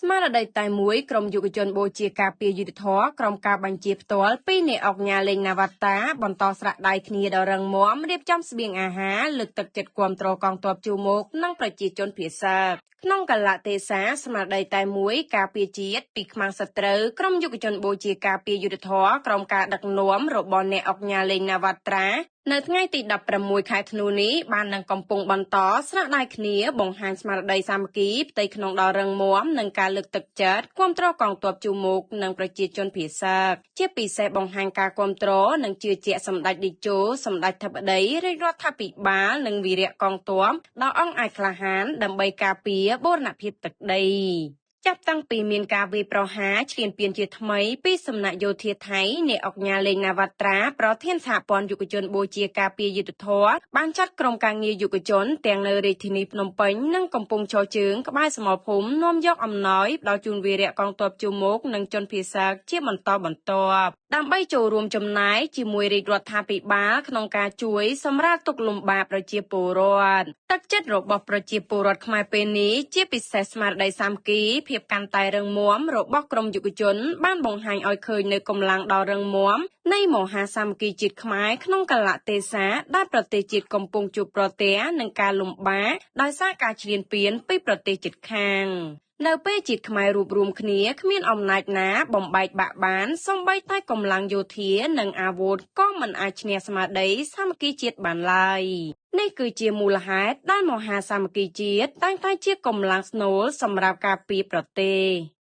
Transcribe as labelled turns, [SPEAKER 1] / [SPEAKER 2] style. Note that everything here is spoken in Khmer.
[SPEAKER 1] ស្មារតីតែមួយក្រុមយុវជនបូជាការពារយុត្តិធម៌ក្រុមការបញ្ជាផ្ទាល់ពីអ្នកអង្គការលេងណាវត្តាបន្តស្រាក់ដៃគ្នាដល់រឹងមាំរៀបចំស្បៀងអាហារលើកទឹកចិត្តគាំទ្រកងទ័ពជូមុខនិងប្រជាជនភាសាក្នុងកលៈទេសៈស្មារតីតែមួយការពារជាតិពីខ្មាំងសត្រូវក្រុមយុវជនបូជាការពារយុត្តិធម៌ក្រុមការដឹកនាំរបស់អ្នកអង្គការលេងណាវត្តានៅថ្ងៃទី16ខែធ្នូនេះបាននឹងកំពុងបន្តស្រាក់ដៃគ្នាបង្ហាញស្មារតីសាមគ្គីផ្ទៃក្នុងដ៏រឹងមាំនិងការលើកទឹកចិត្តគាំទ្រកងទ័ពជូមុខនិងប្រជាជនភាសាជាពិសេសបង្ហាញការគាំទ្រនិងជឿជាក់សម្ដេចតេជោសម្ដេចធិបតីរាជរដ្ឋាភិបាលនិងវីរៈកងទ័ពដ៏អង់អាចក្លាហានដើម្បីការពារបូរណភាពទឹកដីចាប់តាំងពីមានការវាយប្រហារឈ្លានពានជាថ្មីពីសំណាក់យោធាថៃអ្នកអង្គការលេងណាវត្រាប្រធានសហព័ន្ធយុវជនបូជាការពារយុត្តិធម៌បានចាត់ក្រុមការងារយុវជនទាំងនៅរាជធានីភ្នំពេញនិងកំពុងឈរជើងក្បែរសមរភូមិនាំយកអំណោយដល់ជូនវីរៈកងទ័ពជូមុខនិងជនភាសាជាបន្តបន្ទាប់ដើម្បីចូលរួមចំណែកជាមួយរាជរដ្ឋាភិបាលក្នុងការជួយសម្រាលទុក្ខលំបាកប្រជាពលរដ្ឋទឹកចិត្តរបស់ប្រជាពលរដ្ឋខ្មែរពេលនេះជាពិសេសស្មារតីសាមគ្គីភាពកាន់តែរឹងមាំរបស់ក្រុមយុវជនបានបង្ហាញឲ្យឃើញនៅកម្លាំងដ៏រឹងមាំនៃមហាសាមគ្គីជាតិខ្មែរក្នុងកលៈទេសៈដែលប្រទេសជាតិកំពុងជួបប្រទះនឹងការលំបាកដោយសារការឈ្លានពានពីប្រទេសជិតខាងនៅពេលជាតិខ្មែររួបរวมគ្នាគ្មានអំណាចណាបំបែកបាក់បានសូម្បីតែកម្លាំងយោធានិងអាវុធក៏មិនអាចឈ្នះស្មារតីសាមគ្គីជាតិបានឡើយនេះគឺជាមូលហេតុដែលមហាសាមគ្គីជាតិតែងតែជាកម្លាំងស្នូលសម្រាប់ការពារប្រទេស